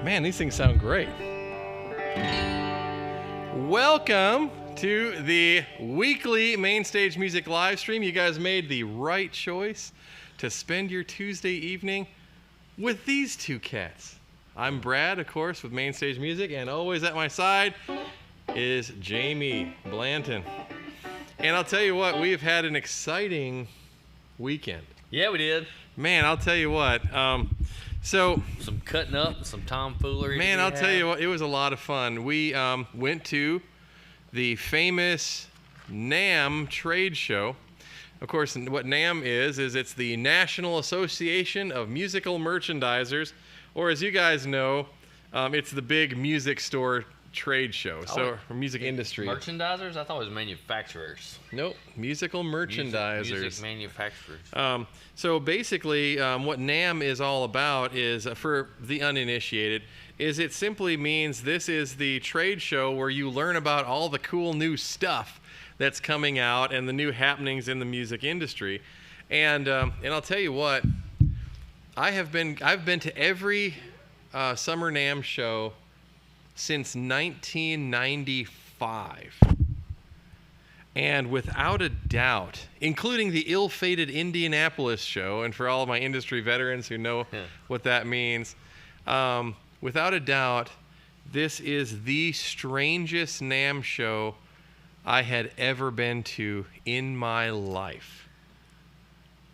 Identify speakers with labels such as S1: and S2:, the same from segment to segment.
S1: Man, these things sound great. Welcome to the weekly Mainstage Music live stream. You guys made the right choice to spend your Tuesday evening with these two cats. I'm Brad, of course, with Mainstage Music, and always at my side is Jamie Blanton. And I'll tell you what, we've had an exciting weekend.
S2: Yeah, we did.
S1: Man, I'll tell you what. So
S2: some cutting up, some tomfoolery.
S1: Man, I'll tell you what, it was a lot of fun. We went to the famous NAMM trade show. Of course, what NAMM is it's the National Association of Musical Merchandisers, or as you guys know, it's the big music store trade show. So, for music industry.
S2: Merchandisers? I thought it was manufacturers.
S1: Nope, musical merchandisers.
S2: Music manufacturers.
S1: So basically, what NAMM is all about is, for the uninitiated, is it simply means this is the trade show where you learn about all the cool new stuff that's coming out and the new happenings in the music industry. And I'll tell you what, I've been to every summer NAMM show since 1995. And without a doubt, including the ill-fated Indianapolis show, and for all of my industry veterans who know what that means, without a doubt, this is the strangest NAMM show I had ever been to in my life.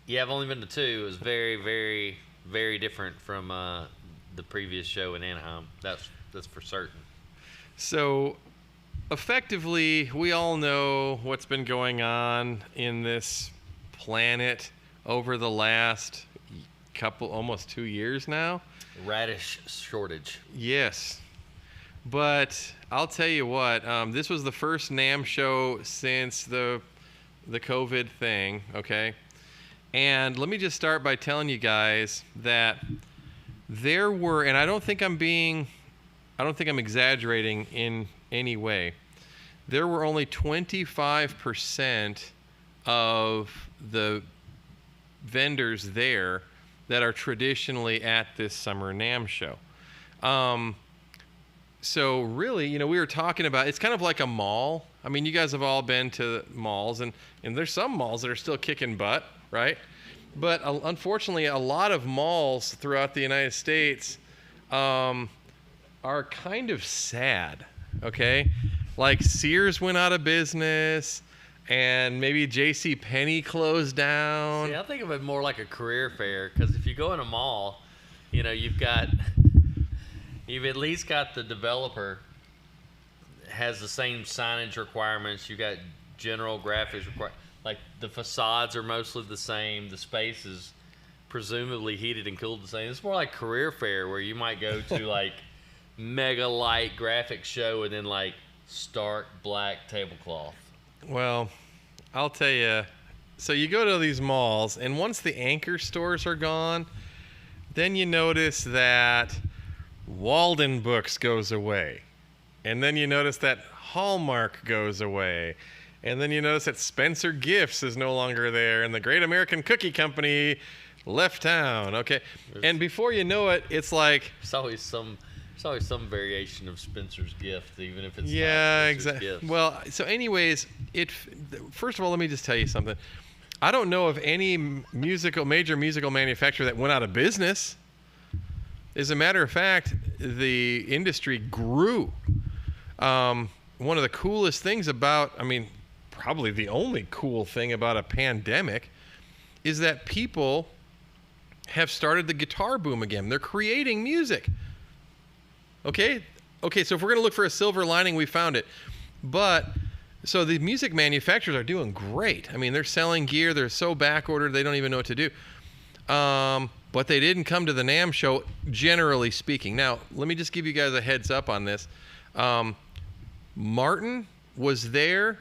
S2: Yeah, I've only been to two. It was very, very, very different from the previous show in Anaheim. That's for certain.
S1: So, effectively, we all know what's been going on in this planet over the last almost 2 years now.
S2: Radish shortage.
S1: Yes. But I'll tell you what, this was the first NAMM show since the COVID thing, okay? And let me just start by telling you guys that there were, and I don't think I'm exaggerating in any way, there were only 25% of the vendors there that are traditionally at this summer NAMM show. So really, we were talking about, it's kind of like a mall. I mean, you guys have all been to malls, and there's some malls that are still kicking butt, right? But unfortunately, a lot of malls throughout the United States are kind of sad, okay? Like Sears went out of business, and maybe JCPenney closed down.
S2: See, I think of it more like a career fair, because if you go in a mall, you've at least got the developer has the same signage requirements. You got general graphics requirements. Like the facades are mostly the same. The space is presumably heated and cooled the same. It's more like career fair, where you might go to like mega light graphics show and then like stark black tablecloth.
S1: Well, I'll tell you. So you go to these malls, and once the anchor stores are gone, then you notice that Walden Books goes away. And then you notice that Hallmark goes away. And then you notice that Spencer Gifts is no longer there, and the Great American Cookie Company left town. Okay. And before you know it, it's like
S2: It's always some variation of Spencer's Gift, even if it's not
S1: exactly.
S2: Gift.
S1: Well, so anyways, first of all, let me just tell you something. I don't know of any major musical manufacturer that went out of business. As a matter of fact, the industry grew. One of the coolest things probably the only cool thing about a pandemic is that people have started the guitar boom again. They're creating music. Okay, so if we're going to look for a silver lining, we found it. But, so the music manufacturers are doing great. I mean, they're selling gear. They're so back-ordered, they don't even know what to do. But they didn't come to the NAMM show, generally speaking. Now, let me just give you guys a heads up on this. Martin was there,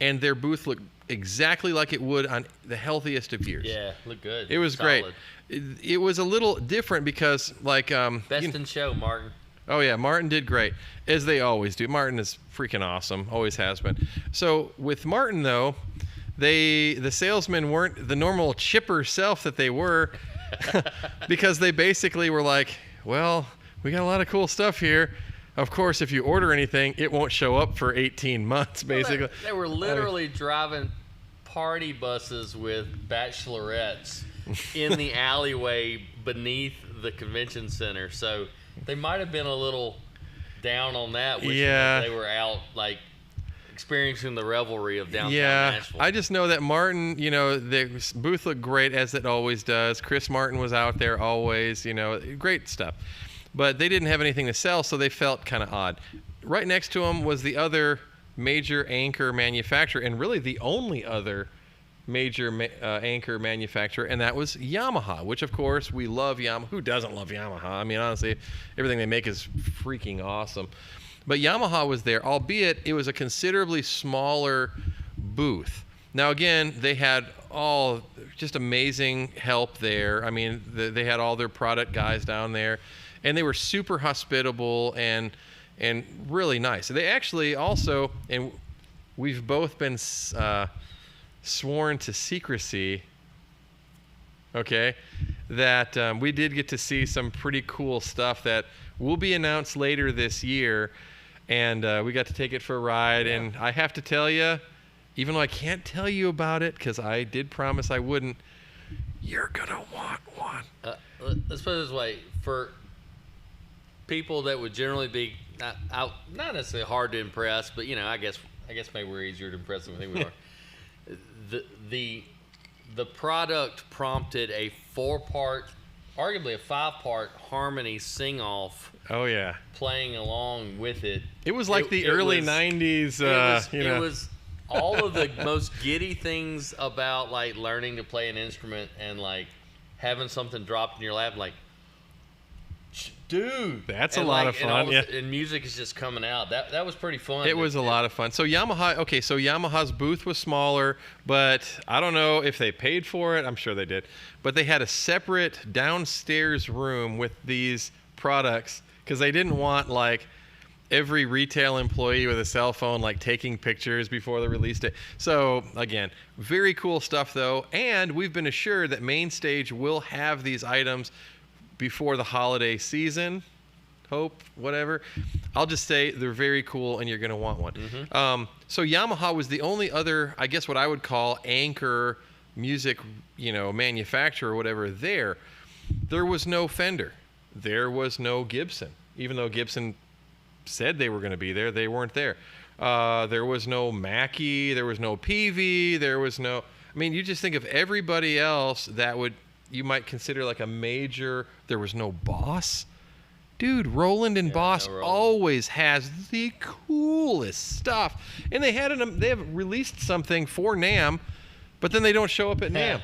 S1: and their booth looked exactly like it would on the healthiest of years.
S2: Yeah, looked good.
S1: It was
S2: solid.
S1: great. It was a little different because, like...
S2: Best in show, Martin.
S1: Oh, yeah, Martin did great, as they always do. Martin is freaking awesome, always has been. So with Martin, though, the salesmen weren't the normal chipper self that they were because they basically were like, well, we got a lot of cool stuff here. Of course, if you order anything, it won't show up for 18 months, basically.
S2: They were literally driving party buses with bachelorettes in the alleyway beneath the convention center. So they might have been a little down on that, wishing that they were out, like, experiencing the revelry of downtown Nashville.
S1: I just know that Martin, the booth looked great, as it always does. Chris Martin was out there always, great stuff. But they didn't have anything to sell, so they felt kind of odd. Right next to them was the other major anchor manufacturer, and really the only other major anchor manufacturer, and that was Yamaha, which, of course, we love Yamaha. Who doesn't love Yamaha? I mean, honestly, everything they make is freaking awesome. But Yamaha was there, albeit it was a considerably smaller booth. Now, again, they had all just amazing help there. I mean, they had all their product guys down there, and they were super hospitable and really nice. They actually also, and we've both been sworn to secrecy, okay, that we did get to see some pretty cool stuff that will be announced later this year. And we got to take it for a ride. Yeah. And I have to tell you, even though I can't tell you about it because I did promise I wouldn't, you're going to want one.
S2: Let's put it this way. For people that would generally be not necessarily hard to impress, but, I guess maybe we're easier to impress than we think we are. The product prompted a 4-part, arguably a 5-part harmony sing-off.
S1: Oh, yeah.
S2: Playing along with it.
S1: It was like the early 90s.
S2: It was all of the most giddy things about, like, learning to play an instrument and, like, having something dropped in your lap, like, dude.
S1: That's a lot of fun.
S2: And music is just coming out. That was pretty fun.
S1: It was a lot of fun. So Yamaha's booth was smaller, but I don't know if they paid for it. I'm sure they did. But they had a separate downstairs room with these products because they didn't want, like, every retail employee with a cell phone, like, taking pictures before they released it. So, again, very cool stuff, though. And we've been assured that Main Stage will have these items before the holiday season. Hope, whatever. I'll just say they're very cool, and you're going to want one. Mm-hmm. So Yamaha was the only other, I guess what I would call anchor music, manufacturer or whatever there. There was no Fender. There was no Gibson. Even though Gibson said they were going to be there, they weren't there. There was no Mackie. There was no PV. There was no... I mean, you just think of everybody else that you might consider like a major... There was no Boss. Dude, Roland and Boss always has the coolest stuff. And they have released something for NAMM, but then they don't show up at NAMM.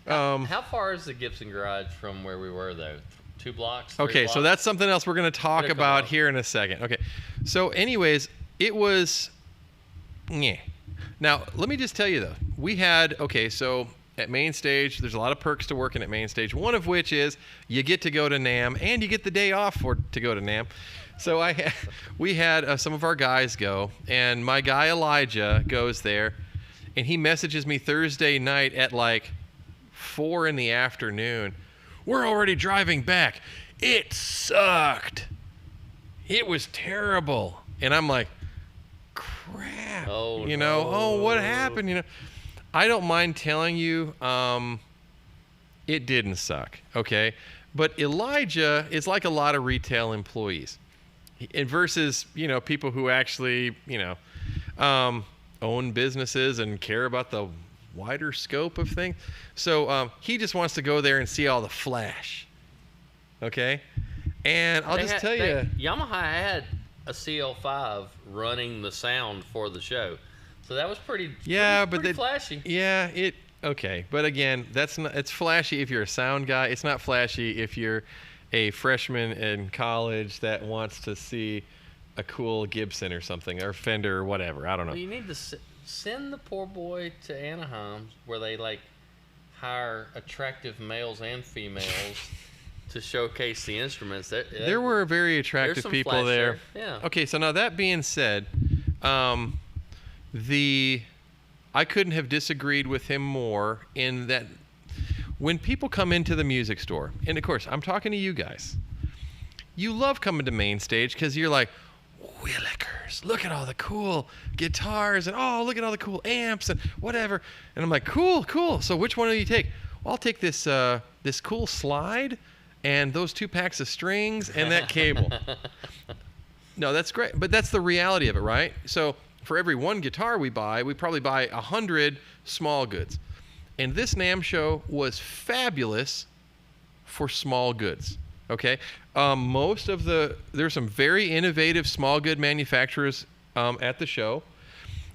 S2: How far is the Gibson garage from where we were, though? 2 blocks?
S1: Okay,
S2: blocks?
S1: So that's something else we're going to talk about here in a second. Okay, so anyways, it was... Now, let me just tell you, though. We had... Okay, so at Main Stage, there's a lot of perks to working at Main Stage, one of which is you get to go to NAMM, and you get the day off to go to NAMM. So we had some of our guys go, and my guy Elijah goes there, and he messages me Thursday night at like 4 in the afternoon. We're already driving back. It sucked. It was terrible. And I'm like, crap.
S2: Oh,
S1: what happened? I don't mind telling you, it didn't suck, okay? But Elijah is like a lot of retail employees. Versus, people who actually, own businesses and care about the wider scope of things. So he just wants to go there and see all the flash. Okay? And I'll just tell you.
S2: Yamaha had a CL5 running the sound for the show. So that was pretty flashy.
S1: Yeah, okay. But again, it's flashy if you're a sound guy. It's not flashy if you're a freshman in college that wants to see a cool Gibson or something, or Fender or whatever. I don't know.
S2: Well, you need to send the poor boy to Anaheim where they hire attractive males and females to showcase the instruments.
S1: There were very attractive people there.
S2: Yeah.
S1: Okay, so now that being said, I couldn't have disagreed with him more in that when people come into the music store, and of course I'm talking to you guys, you love coming to main stage because you're like, Willikers, look at all the cool guitars and oh, look at all the cool amps and whatever. And I'm like, cool. So which one do you take? Well, I'll take this this cool slide and those 2 packs of strings and that cable. No, that's great. But that's the reality of it, right? So for every 1 guitar we buy, we probably buy 100 small goods. And this NAMM show was fabulous for small goods. Okay, there's some very innovative small good manufacturers at the show,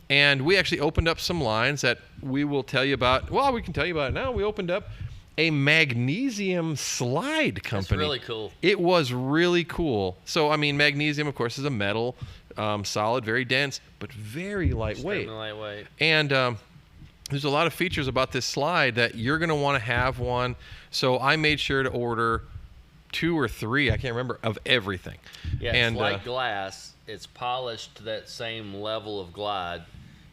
S1: and we actually opened up some lines that we will tell you about. Well, we can tell you about it now. We opened up a magnesium slide company.
S2: That's really cool.
S1: It was really cool. So, I mean, magnesium, of course, is a metal, solid, very dense, but very lightweight.
S2: Extremely lightweight.
S1: And there's a lot of features about this slide that you're going to want to have one. So I made sure to order 2 or 3, I can't remember, of everything.
S2: Yeah,
S1: and,
S2: it's like glass. It's polished to that same level of glide.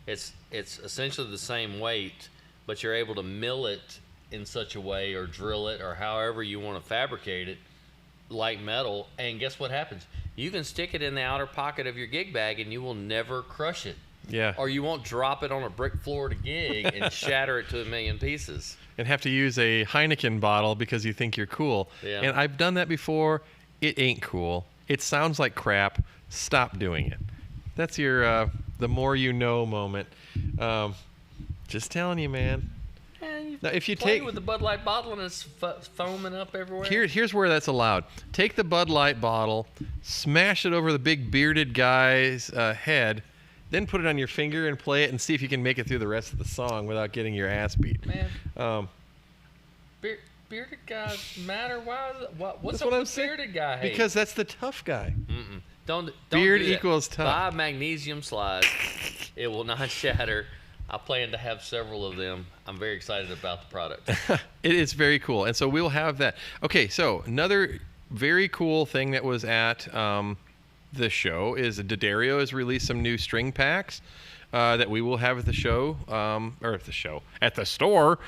S2: It's essentially the same weight, but you're able to mill it in such a way or drill it or however you want to fabricate it like metal. And guess what happens? You can stick it in the outer pocket of your gig bag and you will never crush it.
S1: Yeah.
S2: Or you won't drop it on a brick floor at a gig and shatter it to a million pieces.
S1: And have to use a Heineken bottle because you think you're cool.
S2: Yeah.
S1: And I've done that before. It ain't cool. It sounds like crap. Stop doing it. That's your the more you know moment. Just telling you, man. Now, if you take
S2: with the Bud Light bottle and it's foaming up everywhere.
S1: Here's where that's allowed. Take the Bud Light bottle, smash it over the big bearded guy's head, then put it on your finger and play it and see if you can make it through the rest of the song without getting your ass beat.
S2: Man, bearded guys matter? Why? What's
S1: That's
S2: up
S1: what I'm
S2: with
S1: saying.
S2: bearded guy hate?
S1: Because that's the tough guy.
S2: Don't
S1: Beard
S2: do that.
S1: equals tough.
S2: Buy a magnesium slide. It will not shatter. I plan to have several of them. I'm very excited about the product.
S1: It is very cool. And so we'll have that. Okay, so another very cool thing that was at the show is Daddario has released some new string packs that we will have at the show, at the store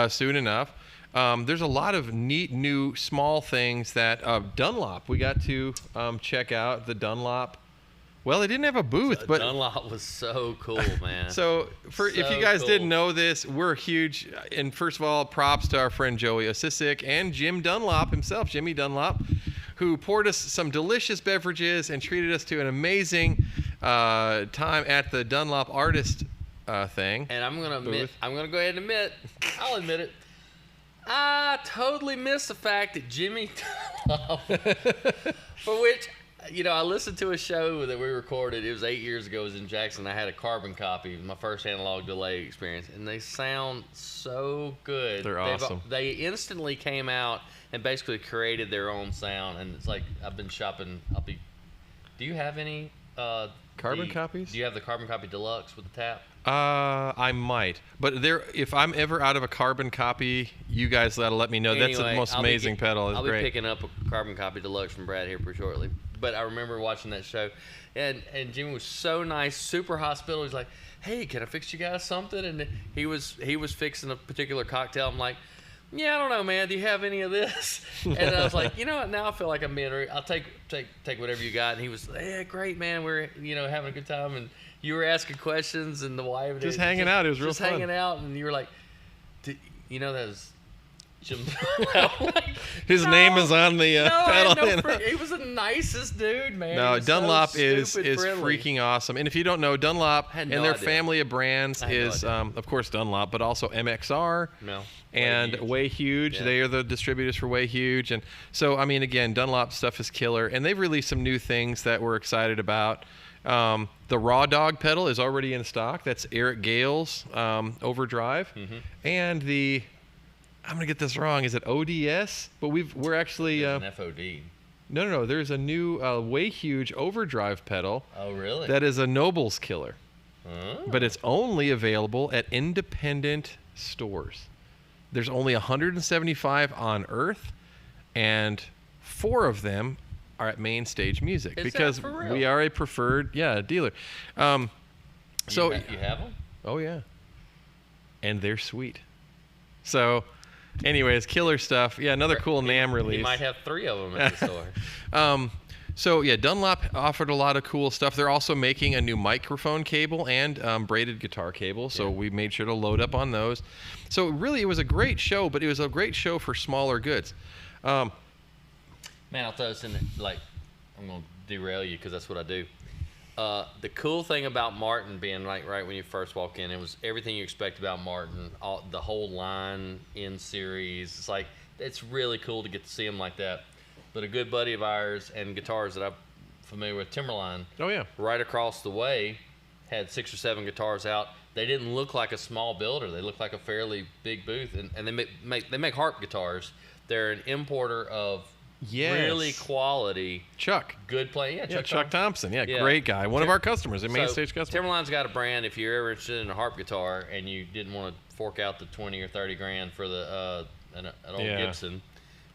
S1: soon enough. There's a lot of neat new small things that Dunlop, we got to check out the Dunlop. Well, they didn't have a booth, but
S2: Dunlop was so cool, man.
S1: So if you guys didn't know this, we're huge. And first of all, props to our friend Joey Osisic and Jim Dunlop himself, Jimmy Dunlop, who poured us some delicious beverages and treated us to an amazing time at the Dunlop artist thing.
S2: And I'm gonna go ahead and admit, I'll admit it. I totally missed the fact that Jimmy Dunlop, for which, I listened to a show that we recorded. It was 8 years ago. It was in Jackson. I had a carbon copy, my first analog delay experience, and they sound so good.
S1: They're awesome.
S2: They instantly came out and basically created their own sound, and it's like I've been shopping. Do you have any
S1: carbon copies?
S2: Do you have the carbon copy deluxe with the tap?
S1: I might, but if I'm ever out of a carbon copy, you guys gotta let me know.
S2: Anyway,
S1: that's the most amazing pedal. It's
S2: I'll
S1: great.
S2: be picking up a carbon copy deluxe from Brad here pretty shortly. But I remember watching that show, and Jimmy was so nice, super hospitable. He's like, "Hey, can I fix you guys something?" And he was fixing a particular cocktail. I'm like, "Yeah, I don't know, man. Do you have any of this?" And I was like, "You know what? Now I feel like I'm being rude. I'll take whatever you got." And he was, "Yeah, great, man. We're having a good time." And you were asking questions, and the wife
S1: just hanging out. It was real fun.
S2: Just hanging out, and you were like, that was Jim.
S1: His name is on the pedal.
S2: He was the nicest dude, man.
S1: No, Dunlop is
S2: friendly.
S1: freaking awesome. And if you don't know, Dunlop and their
S2: idea.
S1: family of brands is, of course, Dunlop, but also MXR.
S2: No.
S1: And Way Huge.
S2: Yeah.
S1: They are the distributors for Way Huge. And so, I mean, again, Dunlop stuff is killer. And they've released some new things that we're excited about. The Raw Dog pedal is already in stock. That's Eric Gale's Overdrive. Mm-hmm. And I'm going to get this wrong. Is it ODS? But we're actually...
S2: an FOD.
S1: No. There's a new Way Huge Overdrive pedal.
S2: Oh, really?
S1: That is a Nobles killer.
S2: Oh.
S1: But it's only available at independent stores. There's only 175 on Earth, and 4 of them are at Main Stage Music because
S2: that for real?
S1: we are a preferred dealer.
S2: So you have them?
S1: Oh yeah, and they're sweet. So Anyways, killer stuff. Yeah, another cool NAMM release.
S2: You might have 3 of them at the store.
S1: So yeah, Dunlop offered a lot of cool stuff. They're also making a new microphone cable and braided guitar cable. So we made sure to load up on those. So really, it was a great show, but it was a great show for smaller goods.
S2: Man, I'll throw this in. Like, I'm gonna derail you because that's what I do. The cool thing about Martin being right when you first walk in, it was everything you expect about Martin. The whole line in series. It's like it's really cool to get to see him like that. But a good buddy of ours and guitars that I'm familiar with, Timberline.
S1: Oh yeah.
S2: Right across the way, had 6 or 7 guitars out. They didn't look like a small builder. They looked like a fairly big booth, and they make harp guitars. They're an importer of really quality
S1: Chuck.
S2: Good play. Yeah,
S1: Chuck Thompson. Yeah, great guy. One of our customers, a main stage customer.
S2: Timberline's got a brand. If you're ever interested in a harp guitar and you didn't want to fork out the 20 or 30 grand for the an old Gibson,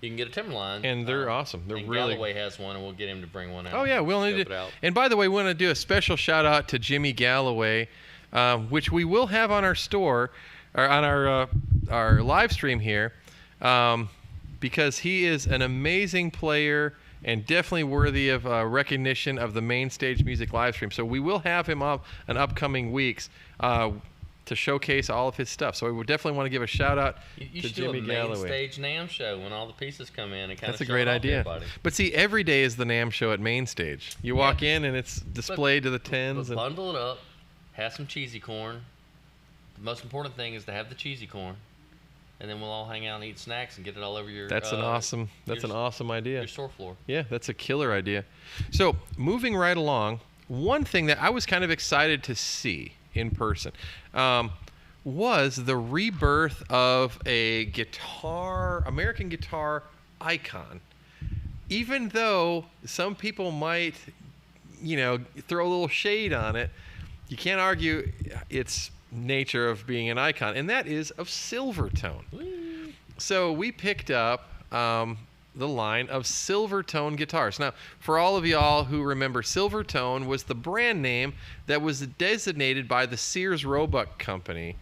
S2: you can get a Timberline.
S1: And they're awesome. They're really.
S2: Galloway has one, and we'll get him to bring one out.
S1: Oh yeah, we'll need to. And by the way, we want to do a special shout out to Jimmy Galloway, which we will have on our store, or on our live stream here. Because he is an amazing player and definitely worthy of recognition of the Main Stage Music live stream. So we will have him up in upcoming weeks to showcase all of his stuff. So we would definitely want to give a shout out to Jimmy Galloway.
S2: You should do a Main Stage NAMM show when all the pieces come in and kind
S1: That's
S2: of
S1: a great idea.
S2: Everybody.
S1: But see, every day is the NAMM show at Main Stage. You walk in and it's displayed to the tens.
S2: But bundle it up, have some cheesy corn. The most important thing is to have the cheesy corn. And then we'll all hang out and eat snacks and get it all over your.
S1: That's an awesome idea.
S2: Your store floor.
S1: Yeah, that's a killer idea. So moving right along, one thing that I was kind of excited to see in person was the rebirth of a American guitar icon. Even though some people might, throw a little shade on it, you can't argue its nature of being an icon, and that is of Silvertone.
S2: Whee.
S1: So we picked up the line of Silvertone guitars. Now, for all of y'all who remember, Silvertone was the brand name that was designated by the Sears Roebuck Company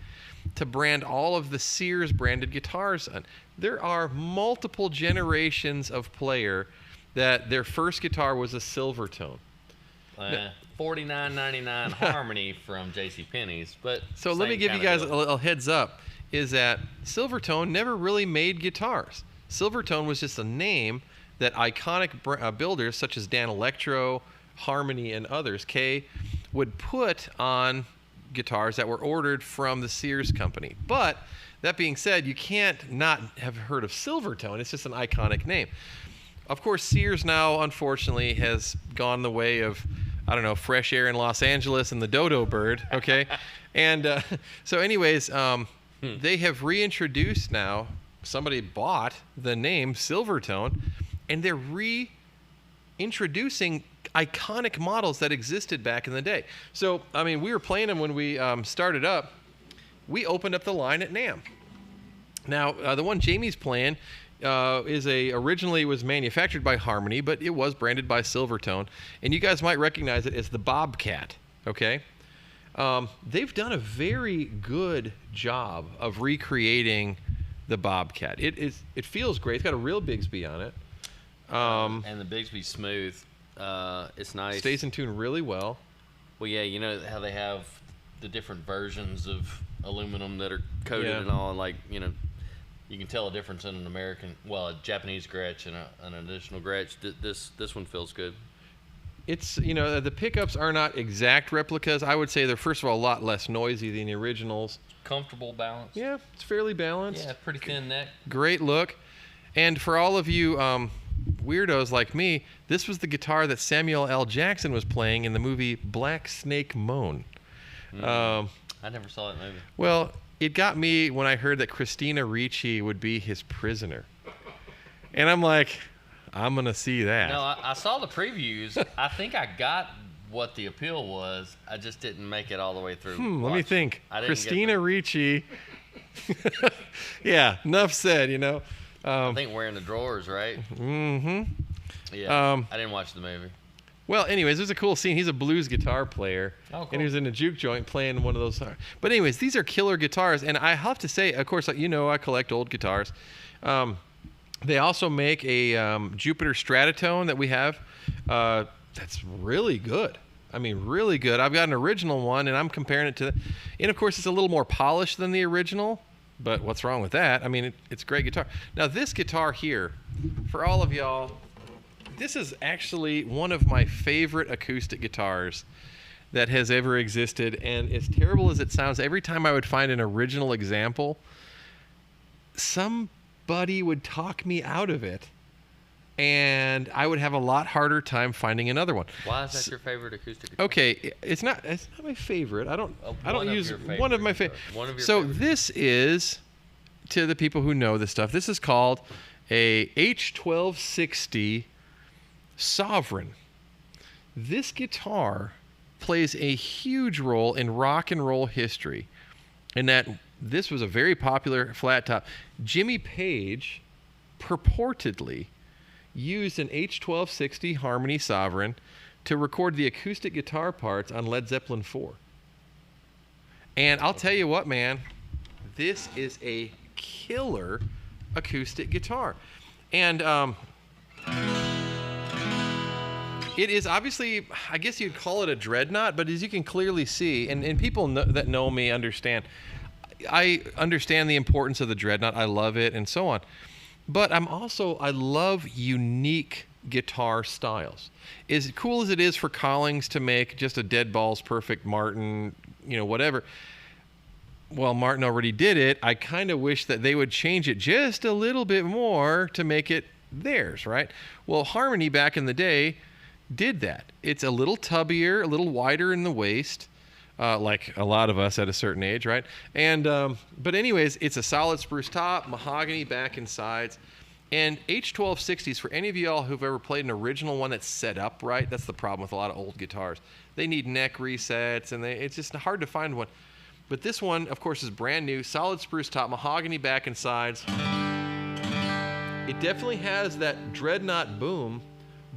S1: to brand all of the Sears branded guitars on. There are multiple generations of player that their first guitar was a Silvertone.
S2: $49.99 Harmony from JCPenney's, but
S1: so let me give you guys a heads up, is that Silvertone never really made guitars. Silvertone was just a name that iconic builders such as Dan Electro, Harmony, and others, would put on guitars that were ordered from the Sears company. But that being said, you can't not have heard of Silvertone. It's just an iconic name. Of course, Sears now, unfortunately, has gone the way of, Fresh Air in Los Angeles and the dodo bird, okay? And so anyways, they have reintroduced now, somebody bought the name Silvertone, and they're reintroducing iconic models that existed back in the day. So, we were playing them when we started up. We opened up the line at NAMM. Now, the one Jamie's playing originally was manufactured by Harmony, but it was branded by Silvertone, and you guys might recognize it as the Bobcat. Okay, they've done a very good job of recreating the Bobcat. It feels great. It's got a real Bigsby on it,
S2: and the Bigsby's smooth. It's nice.
S1: Stays in tune really well.
S2: Well, yeah, you know how they have the different versions of aluminum that are coated and all, and you can tell a difference in a Japanese Gretsch and an additional Gretsch. This one feels good.
S1: It's, the pickups are not exact replicas. I would say they're, first of all, a lot less noisy than the originals.
S2: Comfortable balance.
S1: Yeah, it's fairly balanced.
S2: Yeah, pretty thin neck.
S1: Great look. And for all of you weirdos like me, this was the guitar that Samuel L. Jackson was playing in the movie Black Snake Moan.
S2: I never saw that movie.
S1: Well, it got me when I heard that Christina Ricci would be his prisoner. And I'm like, I'm going to see that.
S2: No, I saw the previews. I think I got what the appeal was. I just didn't make it all the way through.
S1: Let me think. Christina Ricci. Yeah, enough said,
S2: I think wearing the drawers, right?
S1: Mm-hmm.
S2: Yeah, I didn't watch the movie.
S1: Well, anyways, there's a cool scene. He's a blues guitar player,
S2: Oh, cool.
S1: and he was in a juke joint playing one of those. But anyways, these are killer guitars, and I have to say, of course, you know, I collect old guitars. They also make a Jupiter Stratotone that we have. That's really good. I mean, really good. I've got an original one, and I'm comparing it to, and of course, it's a little more polished than the original. But what's wrong with that? I mean, it's a great guitar. Now, this guitar here, for all of y'all. This is actually one of my favorite acoustic guitars that has ever existed. And as terrible as it sounds, every time I would find an original example, somebody would talk me out of it. And I would have a lot harder time finding another one.
S2: Why is that your favorite acoustic guitar?
S1: Okay, it's not my favorite. I don't use
S2: one
S1: of my favorite. So
S2: favorites.
S1: this is, to the people who know this stuff, this is called a H1260 Sovereign. This guitar plays a huge role in rock and roll history, in that this was a very popular flat top. Jimmy Page purportedly used an H1260 Harmony Sovereign to record the acoustic guitar parts on Led Zeppelin 4. And I'll tell you what, man, this is a killer acoustic guitar. And it is obviously, I guess you'd call it a dreadnought, but as you can clearly see, and people that know me understand, I understand the importance of the dreadnought. I love it and so on. But I love unique guitar styles. As cool as it is for Collings to make just a dead balls perfect Martin, you know, whatever. Well, Martin already did it. I kind of wish that they would change it just a little bit more to make it theirs, right? Well, Harmony back in the day did that. It's a little tubbier, a little wider in the waist, like a lot of us at a certain age, right? And but anyways, it's a solid spruce top, mahogany back and sides, and H1260s. For any of y'all who've ever played an original one that's set up right, that's the problem with a lot of old guitars. They need neck resets, and it's just hard to find one. But this one, of course, is brand new, solid spruce top, mahogany back and sides. It definitely has that dreadnought boom,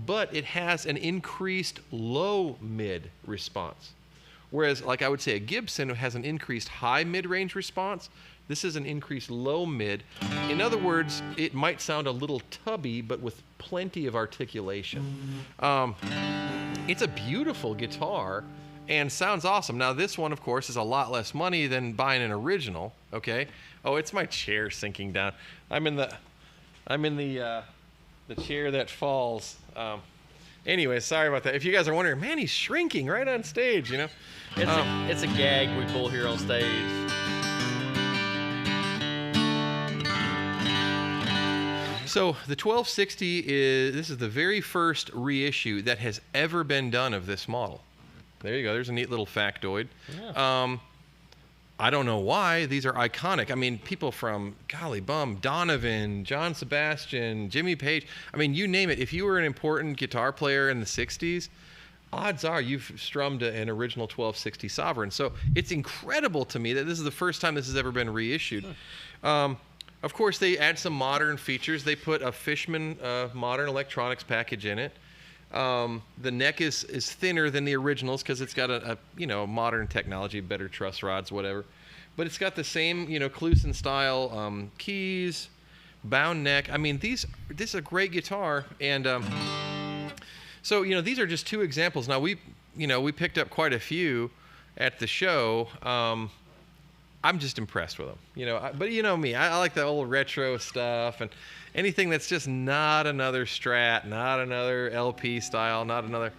S1: but it has an increased low-mid response. Whereas, like I would say, a Gibson has an increased high mid-range response. This is an increased low-mid. In other words, it might sound a little tubby, but with plenty of articulation. It's a beautiful guitar and sounds awesome. Now, this one, of course, is a lot less money than buying an original. Okay. Oh, it's my chair sinking down. I'm in the chair that falls. Anyway, sorry about that. If you guys are wondering, man, he's shrinking right on stage, you know.
S2: It's a gag we pull here on stage.
S1: So the 1260 this is the very first reissue that has ever been done of this model. There you go. There's a neat little factoid. Yeah. I don't know why. These are iconic. I mean, people from, golly bum, Donovan, John Sebastian, Jimmy Page. I mean, you name it. If you were an important guitar player in the 60s, odds are you've strummed an original 1260 Sovereign. So it's incredible to me that this is the first time this has ever been reissued. Of course, they add some modern features. They put a Fishman modern electronics package in it. The neck is thinner than the originals because it's got a modern technology, better truss rods, whatever. But it's got the same Kluson style keys, bound neck. I mean, this is a great guitar, and so these are just two examples. Now we picked up quite a few at the show. I'm just impressed with them, but you know me, I like the old retro stuff and anything that's just not another Strat, not another LP style, not another.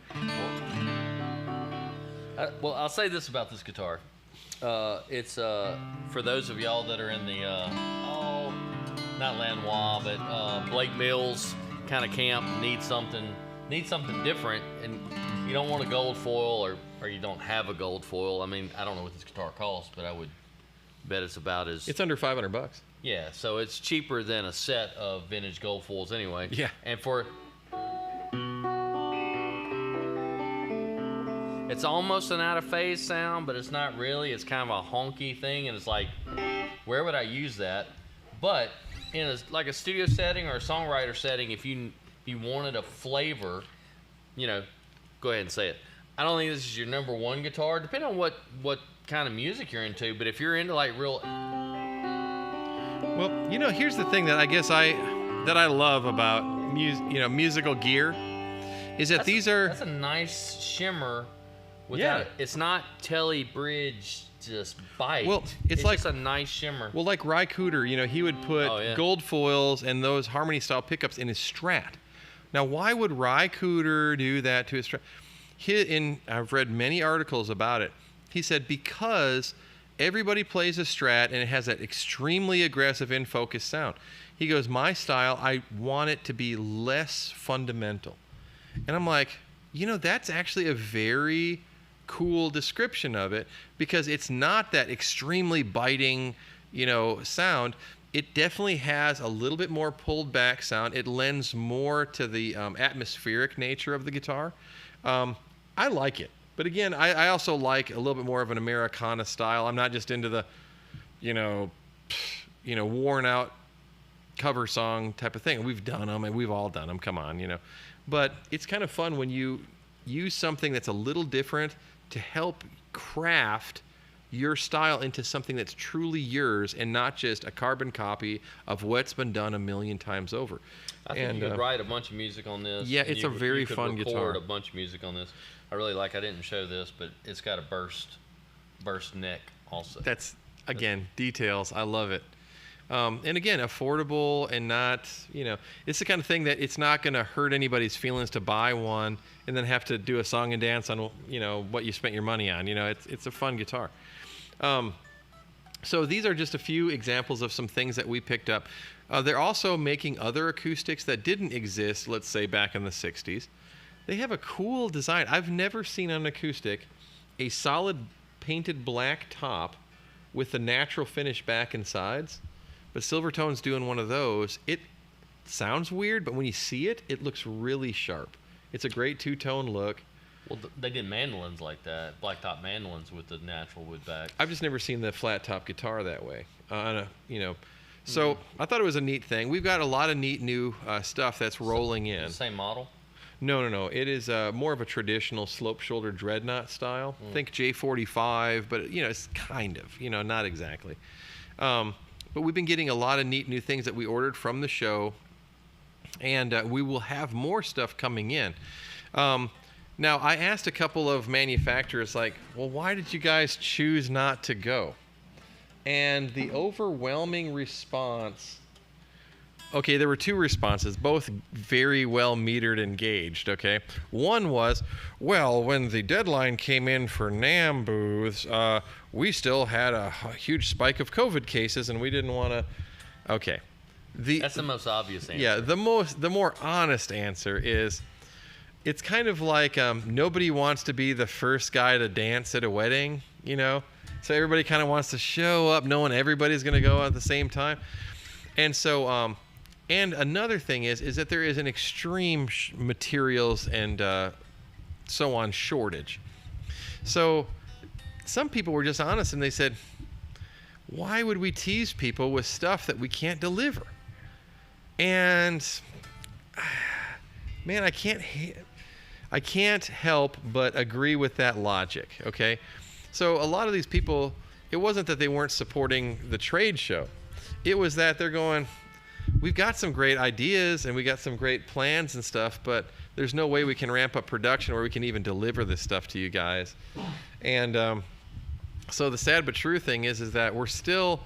S2: Well, I'll say this about this guitar. It's for those of y'all that are in the not Lanois, but Blake Mills kind of camp, need something different, and you don't want a gold foil or you don't have a gold foil. I mean, I don't know what this guitar costs, but I would bet it's about as.
S1: It's under $500.
S2: Yeah, so it's cheaper than a set of vintage gold foils anyway.
S1: Yeah.
S2: And it's almost an out of phase sound, but it's not really. It's kind of a honky thing, and it's like, where would I use that? But in a studio setting or a songwriter setting, if you wanted a flavor, go ahead and say it. I don't think this is your number one guitar, depending on what kind of music you're into. But if you're into like real,
S1: Well, here's the thing that I guess I love about musical gear is that that's
S2: a nice shimmer.
S1: Yeah.
S2: It's not Telly Bridge just bite.
S1: Well, it's
S2: like just a nice shimmer.
S1: Well, like Ry Cooder, he would put gold foils and those harmony style pickups in his Strat. Now, why would Ry Cooder do that to his Strat? I've read many articles about it. He said because everybody plays a Strat and it has that extremely aggressive in-focus sound. He goes, my style, I want it to be less fundamental. And I'm like, that's actually a very cool description of it, because it's not that extremely biting, sound. It definitely has a little bit more pulled back sound. It lends more to the atmospheric nature of the guitar. I like it. But again, I also like a little bit more of an Americana style. I'm not just into the, worn out cover song type of thing. We've done them and we've all done them. Come on, But it's kind of fun when you use something that's a little different to help craft your style into something that's truly yours and not just a carbon copy of what's been done a million times over.
S2: I think you could write a bunch of music on this.
S1: Yeah, it's a very fun guitar.
S2: You could record a bunch of music on this. I really like. I didn't show this, but it's got a burst neck also.
S1: That's details. I love it. And again, affordable and not, it's the kind of thing that it's not going to hurt anybody's feelings to buy one and then have to do a song and dance on, what you spent your money on. It's a fun guitar. So these are just a few examples of some things that we picked up. They're also making other acoustics that didn't exist, let's say, back in the 60s. They have a cool design. I've never seen on an acoustic a solid painted black top with the natural finish back and sides. But Silvertone's doing one of those. It sounds weird, but when you see it, it looks really sharp. It's a great two-tone look.
S2: Well, they did mandolins like that, blacktop mandolins with the natural wood back.
S1: I've just never seen the flat-top guitar that way. So I thought it was a neat thing. We've got a lot of neat new stuff that's rolling in.
S2: Same model?
S1: No. It is more of a traditional slope-shoulder dreadnought style. Think J45, but it's kind of, not exactly. But we've been getting a lot of neat new things that we ordered from the show, and we will have more stuff coming in. Now, I asked a couple of manufacturers, well, why did you guys choose not to go? And the overwhelming response... Okay, there were two responses, both very well metered and gauged, okay? One was, well, when the deadline came in for NAMM booths, we still had a huge spike of COVID cases, and we didn't want to... Okay.
S2: That's the most obvious answer.
S1: Yeah, the more honest answer is, it's kind of like nobody wants to be the first guy to dance at a wedding, So everybody kind of wants to show up knowing everybody's going to go at the same time. And so... And another thing is that there is an extreme materials and so on shortage. So some people were just honest and they said, why would we tease people with stuff that we can't deliver? And man, I can't help but agree with that logic, okay? So a lot of these people, it wasn't that they weren't supporting the trade show. It was that they're going... We've got some great ideas and we got some great plans and stuff, but there's no way we can ramp up production where we can even deliver this stuff to you guys. And so the sad but true thing is that we're still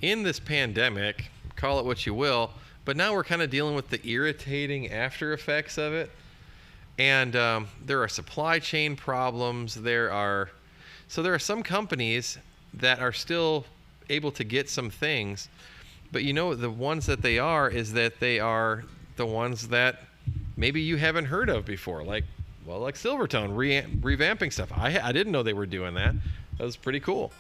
S1: in this pandemic, call it what you will, but now we're kind of dealing with the irritating after effects of it. And there are supply chain problems. There are some companies that are still able to get some things. But the ones that they are the ones that maybe you haven't heard of before, like Silvertone revamping stuff. I didn't know they were doing that. That was pretty cool.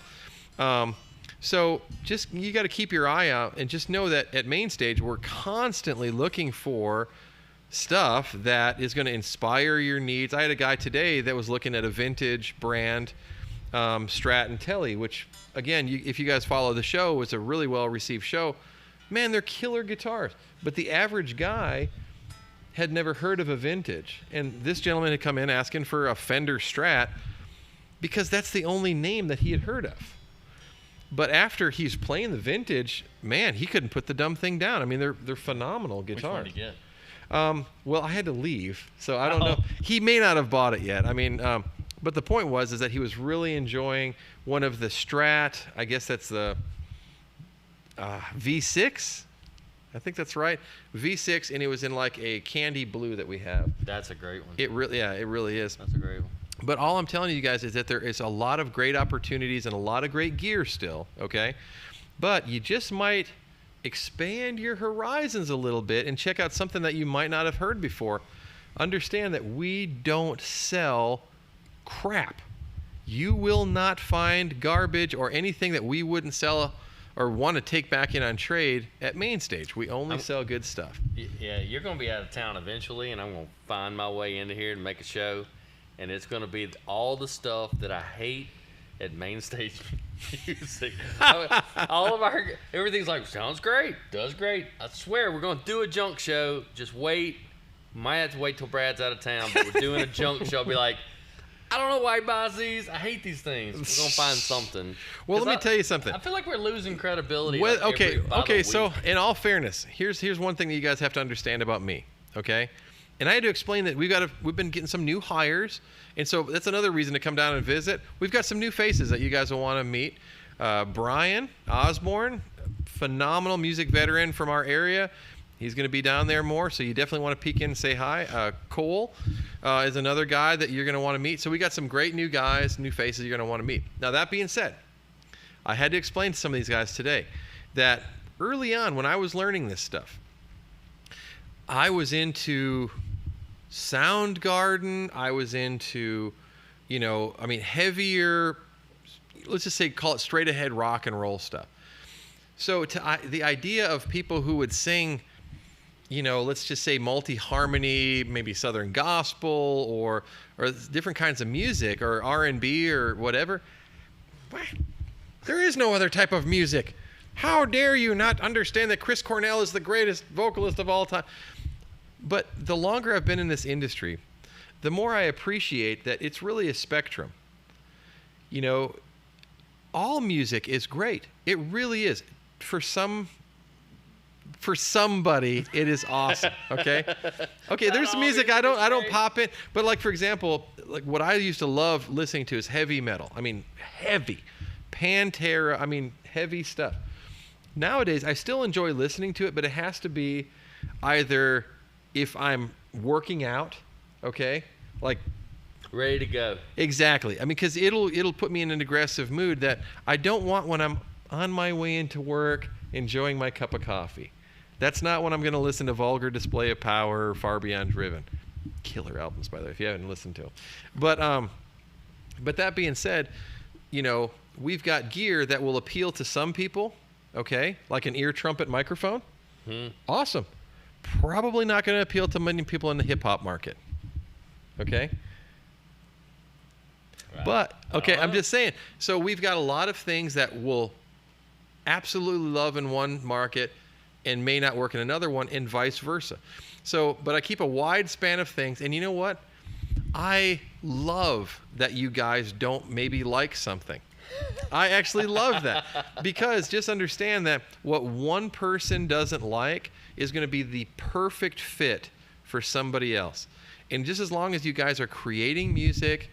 S1: So just you got to keep your eye out and just know that at Mainstage we're constantly looking for stuff that is going to inspire your needs. I had a guy today that was looking at a vintage brand Strat and Telly, which again, if you guys follow the show, was a really well received show. Man, they're killer guitars, but the average guy had never heard of a vintage. And this gentleman had come in asking for a Fender Strat because that's the only name that he had heard of. But after he's playing the vintage, man, he couldn't put the dumb thing down. I mean, they're phenomenal guitars.
S2: Which one did you get?
S1: Well, I had to leave, so I don't know. He may not have bought it yet. I mean, but the point was is that he was really enjoying one of the Strat. I guess that's the V6. I think that's right. V6, and it was in like a candy blue that we have.
S2: That's a great one.
S1: It really is.
S2: That's a great one.
S1: But all I'm telling you guys is that there is a lot of great opportunities and a lot of great gear still, okay? But you just might expand your horizons a little bit and check out something that you might not have heard before. Understand that we don't sell crap. You will not find garbage or anything that we wouldn't sell or want to take back in on trade at Main Stage. We only sell good stuff.
S2: Yeah, you're going to be out of town eventually, and I'm going to find my way into here and make a show, and it's going to be all the stuff that I hate at Main Stage Music. All of our, everything's like, sounds great, does great. I swear, we're going to do a junk show. Just wait. Might have to wait till Brad's out of town, but we're doing a junk show. I'll be like, I don't know why he buys these. I hate these things. We're going to find something.
S1: Well, let me tell you something.
S2: I feel like we're losing credibility.
S1: Well,
S2: like
S1: okay. So, in all fairness, here's one thing that you guys have to understand about me, okay? And I had to explain that we've been getting some new hires, and so that's another reason to come down and visit. We've got some new faces that you guys will want to meet. Brian Osborne, phenomenal music veteran from our area. He's going to be down there more, so you definitely want to peek in and say hi. Cole is another guy that you're going to want to meet. So we got some great new guys, new faces you're going to want to meet. Now, that being said, I had to explain to some of these guys today that early on when I was learning this stuff, I was into Soundgarden. I was into, heavier, let's just say, call it straight ahead rock and roll stuff. So the idea of people who would sing, let's just say multi-harmony, maybe Southern gospel or different kinds of music or R&B or whatever. There is no other type of music. How dare you not understand that Chris Cornell is the greatest vocalist of all time? But the longer I've been in this industry, the more I appreciate that it's really a spectrum. All music is great. It really is. For somebody, it is awesome. Okay. There's music I don't pop in, but like for example, like what I used to love listening to is heavy metal. I mean, heavy, Pantera. I mean, heavy stuff. Nowadays, I still enjoy listening to it, but it has to be either if I'm working out, okay, like
S2: ready to go.
S1: Exactly. I mean, because it'll put me in an aggressive mood that I don't want when I'm on my way into work, enjoying my cup of coffee. That's not when I'm going to listen to Vulgar Display of Power or Far Beyond Driven. Killer albums, by the way, if you haven't listened to them. But that being said, we've got gear that will appeal to some people, okay, like an ear trumpet microphone. Awesome. Probably not going to appeal to many people in the hip-hop market, okay? Right. But, okay, I'm just saying. So we've got a lot of things that will absolutely love in one market and may not work in another one, and vice versa. So, but I keep a wide span of things, and you know what? I love that you guys don't maybe like something. I actually love that, because just understand that what one person doesn't like is going to be the perfect fit for somebody else. And just as long as you guys are creating music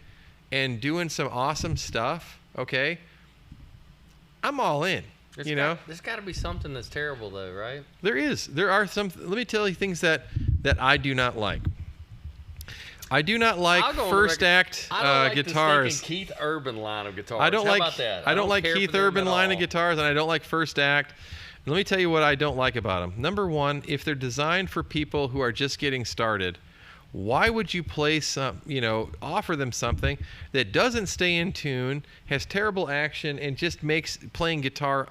S1: and doing some awesome stuff, okay, I'm all in.
S2: There's got to be something that's terrible, though, right?
S1: There is. There are some. Let me tell you things that I do not like. I do not like first act guitars.
S2: The Keith Urban line of guitars.
S1: I don't
S2: How
S1: like.
S2: about that?
S1: I don't like Keith Urban line of guitars, and I don't like first act. Let me tell you what I don't like about them. Number one, if they're designed for people who are just getting started, why would you play offer them something that doesn't stay in tune, has terrible action, and just makes playing guitar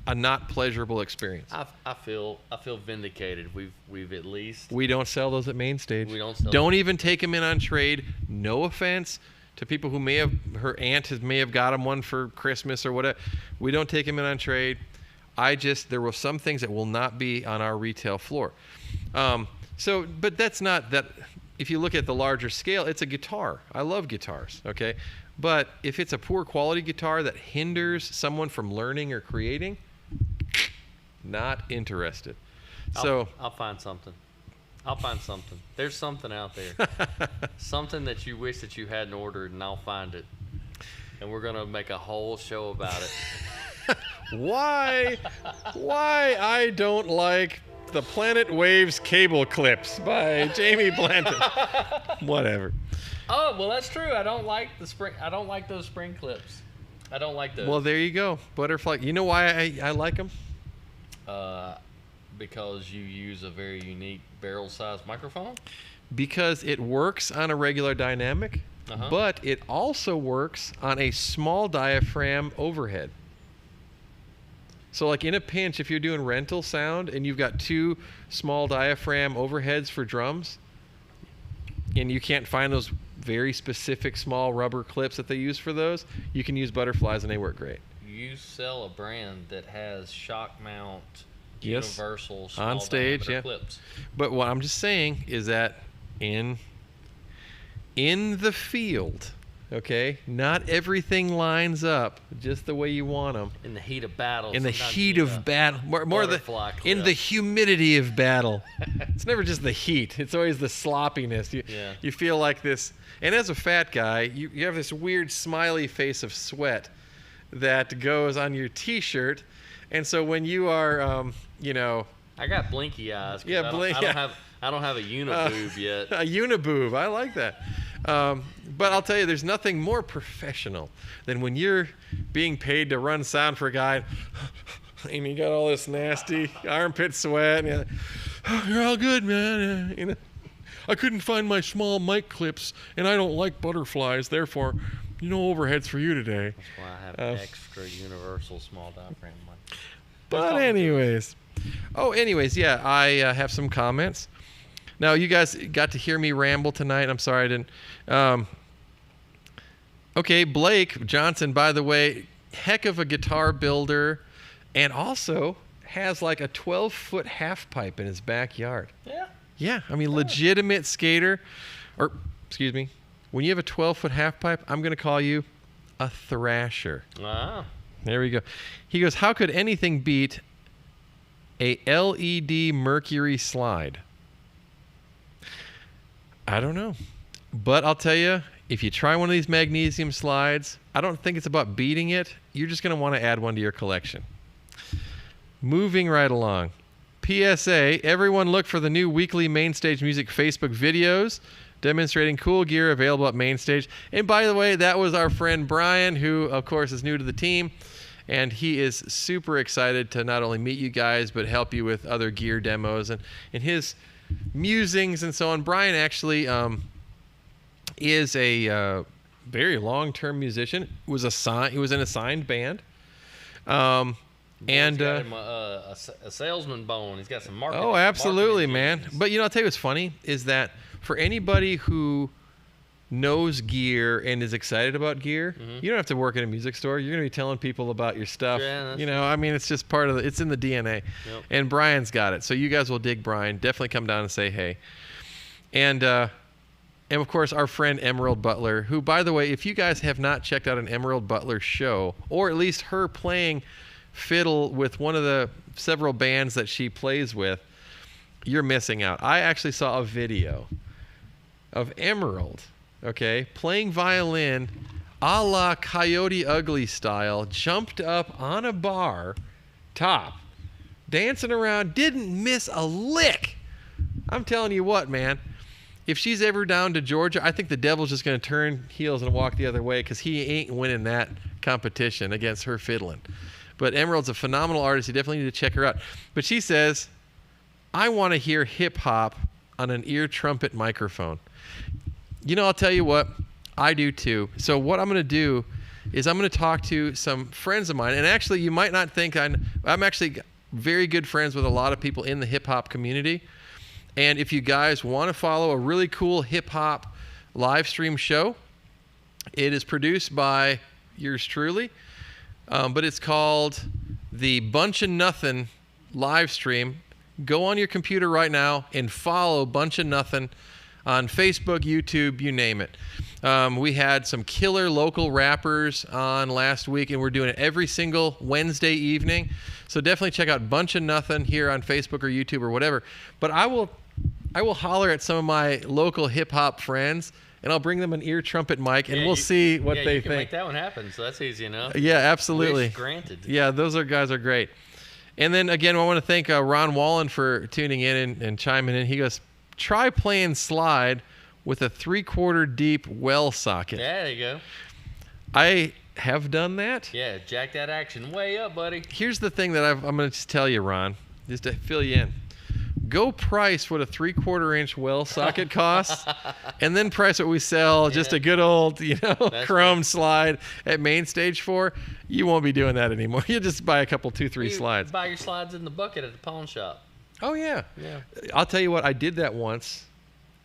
S1: a not pleasurable experience?
S2: I feel vindicated. We've at least.
S1: We don't sell those at Main Stage.
S2: We don't sell.
S1: Don't even take them in on trade. No offense to people who her aunt may have got them one for Christmas or whatever. We don't take them in on trade. There were some things that will not be on our retail floor. So, but that's not that. If you look at the larger scale, it's a guitar. I love guitars, okay? But if it's a poor quality guitar that hinders someone from learning or creating, not interested.
S2: I'll find something. There's something out there. Something that you wish that you hadn't ordered, and I'll find it. And we're going to make a whole show about it.
S1: Why I don't like the Planet Waves cable clips by Jamie Blanton. Whatever.
S2: Oh, well, that's true. I don't like those spring clips. I don't like those.
S1: Well, there you go. Butterfly. You know why I like them?
S2: Because you use a very unique barrel-sized microphone?
S1: Because it works on a regular dynamic, but it also works on a small diaphragm overhead. So like in a pinch, if you're doing rental sound and you've got 2 small diaphragm overheads for drums, and you can't find those very specific small rubber clips that they use for those, you can use Butterflies and they work great.
S2: You sell a brand that has shock mount,
S1: yes,
S2: universal, small
S1: on stage,
S2: diameter
S1: yeah,
S2: clips.
S1: But what I'm just saying is that in the field, okay, not everything lines up just the way you want them.
S2: In the heat of battle.
S1: In the heat of battle, more in the humidity of battle. It's never just the heat. It's always the sloppiness. You feel like this. And as a fat guy, you have this weird smiley face of sweat that goes on your T-shirt. And so when you are,
S2: I got blinky eyes.
S1: Yeah,
S2: I don't have a uniboob yet.
S1: A uniboob. I like that. But I'll tell you, there's nothing more professional than when you're being paid to run sound for a guy, and you got all this nasty armpit sweat, and you're like, oh, you're all good, man. I couldn't find my small mic clips, and I don't like Butterflies, therefore, overheads for you today.
S2: That's why I have an extra universal small diaphragm mic.
S1: But anyways, yeah, I have some comments. Now, you guys got to hear me ramble tonight. I'm sorry I didn't. Okay, Blake Johnson, by the way, heck of a guitar builder, and also has like a 12-foot half pipe in his backyard.
S2: Yeah.
S1: Yeah, I mean, legitimate skater. Or, excuse me, when you have a 12-foot half pipe, I'm going to call you a thrasher.
S2: Wow.
S1: There we go. He goes, how could anything beat a LED Mercury slide? I don't know. But I'll tell you, if you try one of these magnesium slides, I don't think it's about beating it. You're just going to want to add one to your collection. Moving right along. PSA, everyone look for the new weekly Mainstage Music Facebook videos demonstrating cool gear available at Mainstage. And by the way, that was our friend Brian, who, of course, is new to the team. And he is super excited to not only meet you guys, but help you with other gear demos and his musings and so on. Brian actually is a very long-term musician. He was in a signed band.
S2: He's got him a salesman bone. He's got some marketing.
S1: Oh, absolutely, man. But I'll tell you what's funny is that for anybody who knows gear and is excited about gear, you don't have to work in a music store. You're going to be telling people about your stuff.
S2: Yeah,
S1: I mean, it's just part of it's in the DNA.
S2: Yep.
S1: And Brian's got it. So you guys will dig Brian. Definitely come down and say hey. And of course, our friend Emerald Butler, who, by the way, if you guys have not checked out an Emerald Butler show, or at least her playing fiddle with one of the several bands that she plays with, you're missing out. I actually saw a video of Emerald, playing violin a la Coyote Ugly style, jumped up on a bar top, dancing around, didn't miss a lick. I'm telling you what, man. If she's ever down to Georgia, I think the devil's just going to turn heels and walk the other way because he ain't winning that competition against her fiddling. But Emerald's a phenomenal artist. You definitely need to check her out. But she says, I want to hear hip-hop on an ear trumpet microphone. I'll tell you what, I do too. So what I'm going to do is I'm going to talk to some friends of mine. And actually, you might not think I'm actually very good friends with a lot of people in the hip-hop community. And if you guys want to follow a really cool hip-hop live stream show, it is produced by yours truly. But it's called the Bunch of Nothing live stream. go on your computer right now and follow Bunch of Nothing on Facebook, YouTube, you name it. We had some killer local rappers on last week, and we're doing it every single Wednesday evening. So definitely check out Bunch of Nothing here on Facebook or YouTube or whatever. But I will holler at some of my local hip-hop friends, and I'll bring them an ear trumpet mic, and we'll see what they
S2: you can
S1: think.
S2: make that one happen, so that's easy enough.
S1: Yeah, absolutely.
S2: Wish granted.
S1: Yeah, those guys are great. And then, again, I want to thank Ron Wallen for tuning in and chiming in. He goes, try playing slide with a 3/4 deep well socket.
S2: Yeah, there you go.
S1: I have done that.
S2: Yeah, jack that action way up, buddy.
S1: Here's the thing that I'm going to just tell you, Ron, just to fill you in. Go price what a 3/4 inch well socket costs, and then price what we sell, just a good old, chrome slide at main stage for. You won't be doing that anymore. You just buy a couple, 2-3 slides.
S2: Buy your slides in the bucket at the pawn shop.
S1: Oh, yeah.
S2: Yeah.
S1: I'll tell you what, I did that once,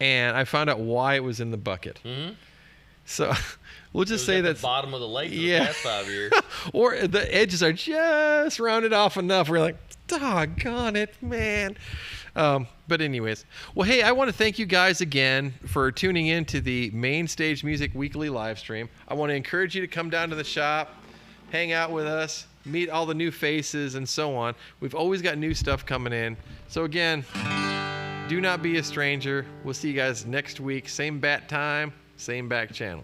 S1: and I found out why it was in the bucket.
S2: Mm-hmm.
S1: So we'll just say
S2: that's
S1: that's
S2: the bottom of the lake for the past 5 years.
S1: or the edges are just rounded off enough. We're like, doggone it, man. But anyways, well, hey, I want to thank you guys again for tuning in to the Main Stage Music Weekly live stream. I want to encourage you to come down to the shop, hang out with us, meet all the new faces, and so on. We've always got new stuff coming in. So again, do not be a stranger. We'll see you guys next week. Same bat time, same back channel.